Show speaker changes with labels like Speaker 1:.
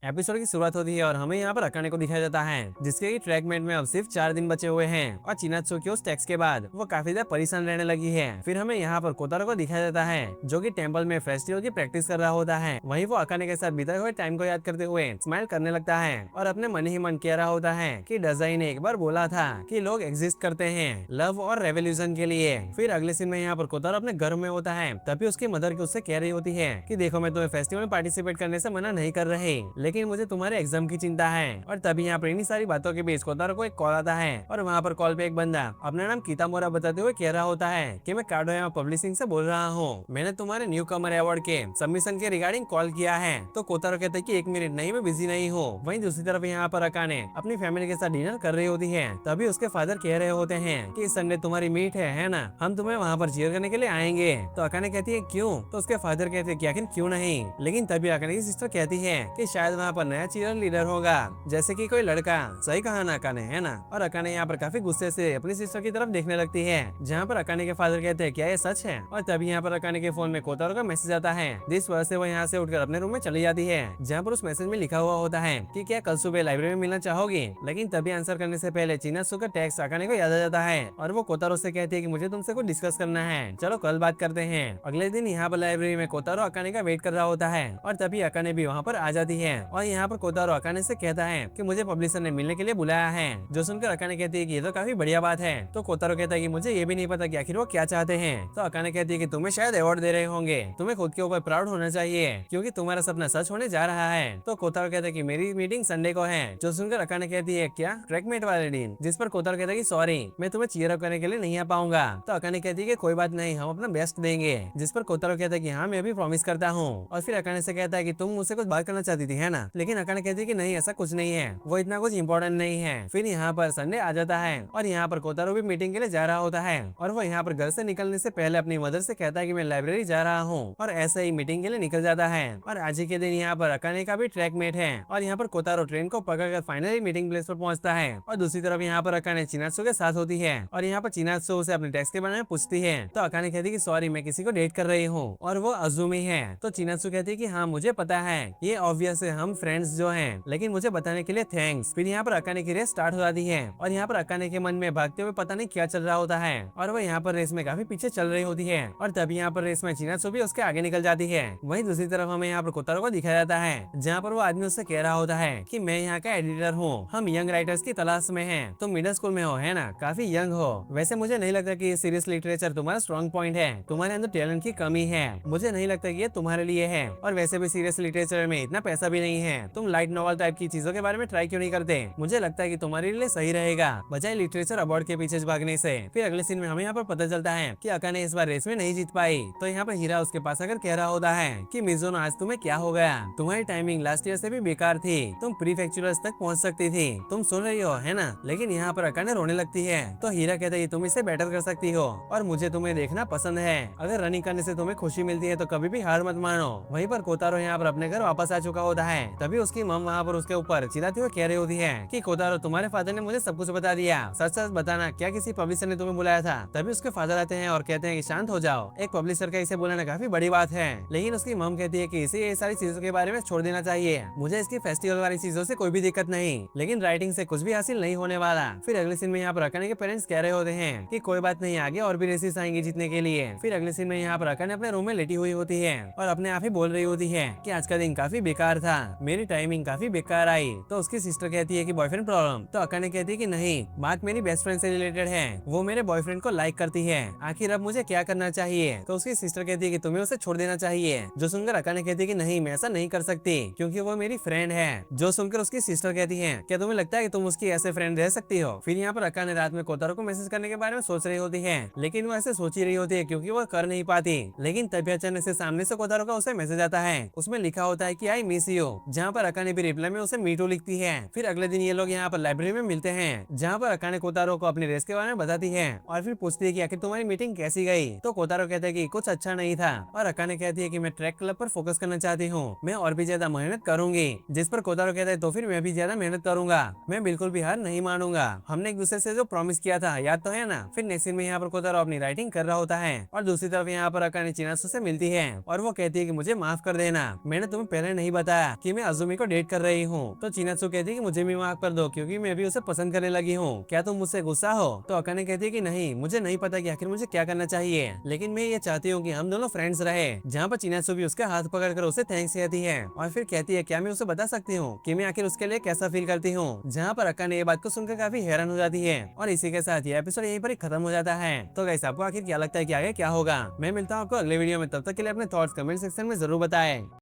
Speaker 1: Episode की शुरुआत होती है और हमें यहाँ पर अकाने को दिखाया जाता है, जिसके की ट्रैकमेंट में अब सिर्फ 4 दिन बचे हुए हैं और चिनात्सु की उस टैक्स के बाद वो काफी ज्यादा परेशान रहने लगी है। फिर हमें यहाँ पर कोतारो को दिखाया जाता है, जो कि टेंपल में फेस्टिवल की प्रैक्टिस कर रहा होता है। वहीं वो अकाने के साथ बिताए हुए टाइम को याद करते हुए स्माइल करने लगता है और अपने मन ही मन कह रहा होता है कि डजाई ने एक बार बोला था कि लोग एग्जिस्ट करते हैं लव और रेवोल्यूशन के लिए। फिर अगले सीन में यहाँ पर कोतारो अपने घर में होता है, तभी उसकी मदर की उससे कह रही होती है कि देखो मैं तुम्हें फेस्टिवल में पार्टिसिपेट करने से मना नहीं कर रही, लेकिन मुझे तुम्हारे एग्जाम की चिंता है। और तभी यहाँ पर इन्हीं सारी बातों के बीच कोतारो को एक कॉल आता है और वहाँ पर कॉल पे एक बंदा अपना नाम कितामोरा बताते हुए कह रहा होता है कि मैं काडोयामा पब्लिशिंग से बोल रहा हूँ, मैंने तुम्हारे न्यू कमर अवार्ड के सबमिशन के रिगार्डिंग कॉल किया है। तो कोतारो कहता है कि 1 मिनट नहीं, मैं बिजी नहीं हूँ। वहीं दूसरी तरफ यहाँ पर अकाने अपनी फैमिली के साथ डिनर कर रही होती है, तभी उसके फादर कह रहे होते हैं कि इस संडे तुम्हारी मीट है ना, हम तुम्हें वहाँ पर चीयर करने के लिए आएंगे। तो अकाने कहती है क्यों? तो उसके फादर कहते हैं कि आखिर क्यों नहीं। लेकिन तभी अकाने की सिस्टर कहती है कि शायद वहाँ पर नया चीयर लीडर होगा, जैसे कि कोई लड़का। सही कहा ना अकाने, है ना। और अकाने यहाँ पर काफी गुस्से से अपनी सिस्टर की तरफ देखने लगती है, जहाँ पर अकाने के फादर कहते हैं क्या ये सच है। और तभी यहाँ पर अकाने के फोन में कोतारो का मैसेज आता है, जिस वजह से वो यहाँ से उठकर अपने रूम में चली जाती है, जहाँ पर उस मैसेज में लिखा हुआ होता है कि क्या कल सुबह लाइब्रेरी में मिलना चाहोगी। लेकिन तभी आंसर करने से पहले चिनात्सु का टेक्स्ट अकाने को याद आ जाता है और वो कोतारो से कहती है कि मुझे तुमसे कुछ डिस्कस करना है, चलो कल बात करते हैं। अगले दिन यहाँ पर लाइब्रेरी में कोतारो अकाने का वेट कर रहा होता है और तभी अकाने भी वहाँ पर आ जाती है और यहाँ पर कोतारो अकाने से कहता है कि मुझे पब्लिशर ने मिलने के लिए बुलाया है। जो सुनकर अकाने कहती है कि ये तो काफी बढ़िया बात है। तो कोतारो कहता है कि मुझे ये भी नहीं पता कि आखिर वो क्या चाहते हैं। तो अकाने कहती है कि तुम्हें शायद अवार्ड दे रहे होंगे, तुम्हें खुद के ऊपर प्राउड होना चाहिए क्योंकि तुम्हारा सपना सच होने जा रहा है। तो कोतारो कहता है कि मेरी मीटिंग संडे को है। जो सुनकर अकाने कहती है क्या ट्रैकमेट वाले दिन, जिस पर कोतारो कहता है कि सॉरी मैं तुम्हें चीयर अप करने के लिए नहीं आ पाऊंगा। तो अकाने कहती है कि कोई बात नहीं, हम अपना बेस्ट देंगे। जिस पर कोतारो कहता है कि हाँ मैं भी प्रॉमिस करता हूँ। और फिर अकाने से कहता है कि तुम मुझसे कुछ बात करना चाहती थी, है ना। लेकिन अकाने कहती है कि नहीं ऐसा कुछ नहीं है, वो इतना कुछ इंपॉर्टेंट नहीं है। फिर यहाँ पर संडे आ जाता है और यहाँ पर कोतारो भी मीटिंग के लिए जा रहा होता है और वो यहाँ पर घर से निकलने से पहले अपनी मदर से कहता है कि मैं लाइब्रेरी जा रहा हूँ और ऐसे ही मीटिंग के लिए निकल जाता है। और आज ही के दिन यहाँ पर अकाने का भी ट्रैकमेट है और यहाँ पर कोतारो ट्रेन को पकड़कर फाइनली मीटिंग प्लेस पर पहुंचता है। और दूसरी तरफ यहाँ पर अकाने चिनात्सु के साथ होती है और यहाँ पर चिनात्सु उसे अपने टेक्स्ट के बारे में पूछती है। तो अकाने कहती है कि सॉरी मैं किसी को डेट कर रही हूँ और वो अजुमी है। तो चिनात्सु कहती है कि हाँ मुझे पता है, ये ऑब्वियस है, हम फ्रेंड्स जो हैं, लेकिन मुझे बताने के लिए थैंक्स। फिर यहाँ पर अकाने की रेस स्टार्ट हो जाती है और यहाँ पर अकाने के मन में भागते हुए पता नहीं क्या चल रहा होता है और वो यहाँ पर रेस में काफी पीछे चल रही होती है। और तभी यहाँ पर रेस में चिनात्सु भी उसके आगे निकल जाती है। वहीं दूसरी तरफ हमें यहाँ पर कोतारो को दिखाया जाता है, जहाँ पर वो आदमी उससे कह रहा होता है कि मैं यहाँ का एडिटर हूँ, हम यंग राइटर्स की तलाश में हैं, तुम मिडिल स्कूल में हो, है ना, काफी यंग हो। वैसे मुझे नहीं लगता कि सीरियस लिटरेचर तुम्हारा स्ट्रॉन्ग पॉइंट है, तुम्हारे अंदर टैलेंट की कमी है, मुझे नहीं लगता कि ये तुम्हारे लिए है। और वैसे भी सीरियस लिटरेचर में इतना पैसा भी नहीं है, तुम लाइट नॉवल टाइप की चीजों के बारे में ट्राई क्यों नहीं करते, मुझे लगता है कि तुम्हारे लिए सही रहेगा बजाय लिटरेचर अवार्ड के पीछे भागने से। फिर अगले सीन में हमें यहाँ पर पता चलता है कि अकाने इस बार रेस में नहीं जीत पाई। तो यहाँ पर हीरा उसके पास आकर कह रहा होता है कि मिज़ुनो आज तुम्हें क्या हो गया, तुम्हारी टाइमिंग लास्ट ईयर से भी बेकार थी, तुम प्रीफेक्चुरल्स तक पहुँच सकती थी, तुम सुन रही हो, है ना। लेकिन यहाँ पर अकाने रोने लगती है। तो हीरा कहता है तुम इसे बेटर कर सकती हो और मुझे तुम्हें देखना पसंद है, अगर रनिंग करने से तुम्हें खुशी मिलती है तो कभी भी हार मत मानो। वहीं पर कोतारो यहाँ पर अपने घर वापस आ चुका होता है, तभी उसकी मम वहाँ पर उसके ऊपर चिल्लाते हुए कह रही होती है कि कोतारो तुम्हारे फादर ने मुझे सब कुछ बता दिया, सच सच बताना क्या किसी पब्लिशर ने तुम्हें बुलाया था। तभी उसके फादर आते हैं और कहते हैं कि शांत हो जाओ, एक पब्लिशर का इसे बुलाना काफी बड़ी बात है। लेकिन उसकी मम कहती है कि इसे ये सारी चीजों के बारे में छोड़ देना चाहिए, मुझे इसकी फेस्टिवल वाली चीजों से कोई भी दिक्कत नहीं, लेकिन राइटिंग से कुछ भी हासिल नहीं होने वाला। फिर अगले सीन में यहाँ पर अकाने के पेरेंट्स कह रहे होते हैं कि कोई बात नहीं, आगे और भी रेसेस आएंगी जीतने के लिए। फिर अगले सीन में यहाँ पर अकाने अपने रूम में लेटी हुई होती है और अपने आप ही बोल रही होती है कि आज का दिन काफी बेकार था, मेरी टाइमिंग काफी बेकार आई। तो उसकी सिस्टर कहती है कि बॉयफ्रेंड प्रॉब्लम। तो अकाने कहती है कि नहीं, बात मेरी बेस्ट फ्रेंड से रिलेटेड है, वो मेरे बॉयफ्रेंड को लाइक करती है, आखिर अब मुझे क्या करना चाहिए। तो उसकी सिस्टर कहती है कि तुम्हें उसे छोड़ देना चाहिए। जो सुनकर अकाने कहती है कि नहीं, मैं ऐसा नहीं कर सकती क्योंकि वो मेरी फ्रेंड है। जो सुनकर उसकी सिस्टर कहती है क्या तुम्हें लगता है कि तुम उसकी ऐसे फ्रेंड रह सकती हो। फिर यहाँ पर अकाने रात में कोतारो को मैसेज करने के बारे में सोच रही होती है, लेकिन वो ऐसे सोच ही रही होती है क्योंकि वो कर नहीं पाती। लेकिन तभी अचानक से सामने से कोतारो का उसे मैसेज आता है, उसमें लिखा होता है कि आई मिस यू, जहाँ पर अकाने भी रिप्लाई में उसे मीटू लिखती है। फिर अगले दिन ये लोग यहाँ पर लाइब्रेरी में मिलते हैं, जहाँ पर अकाने कोतारो को अपनी रेस के बारे में बताती है और फिर पूछती है कि आखिर तुम्हारी मीटिंग कैसी गई। तो कोतारो कहता है कि कुछ अच्छा नहीं था और अकाने कहती है कि मैं ट्रैक क्लब पर फोकस करना चाहती हूँ, मैं और भी ज्यादा मेहनत करूंगी। जिस पर कोतारो कहता है तो फिर मैं भी ज्यादा मेहनत करूंगा, मैं बिल्कुल भी हार नहीं मानूंगा, हमने एक दूसरे से जो प्रॉमिस किया था याद तो है ना। फिर नेक्स्ट सीन में यहाँ पर कोतारो अपनी राइटिंग कर रहा होता है और दूसरी तरफ यहाँ पर अकाने चिनात्सु से मिलती है और वो कहती है कि मुझे माफ कर देना, मैंने तुम्हें पहले नहीं बताया कि कि मैं अजुमी को डेट कर रही हूँ। तो चिनात्सु कहती है कि मुझे भी माफ कर दो क्योंकि मैं भी उसे पसंद करने लगी हूँ, क्या तुम मुझसे गुस्सा हो? तो अकाने कहती है कि नहीं, मुझे नहीं पता कि आखिर मुझे क्या करना चाहिए, लेकिन मैं ये चाहती हूँ कि हम दोनों फ्रेंड्स रहे। जहाँ पर चिनात्सु भी उसका हाथ पकड़कर उसे थैंक्स कहती है और फिर कहती है क्या मैं उसे बता सकती हूँ कि मैं आखिर उसके लिए कैसा फील करती हूँ। जहाँ पर अकाने ये बात को सुनकर काफी हैरान हो जाती है और इसी के साथ ये एपिसोड यहीं पर ही खत्म हो जाता है। तो गाइस आपको आखिर क्या लगता है कि आगे क्या होगा? मैं मिलता हूँ आपको अगले वीडियो में, तब तक के लिए अपने थॉट्स कमेंट सेक्शन में जरूर बताएं।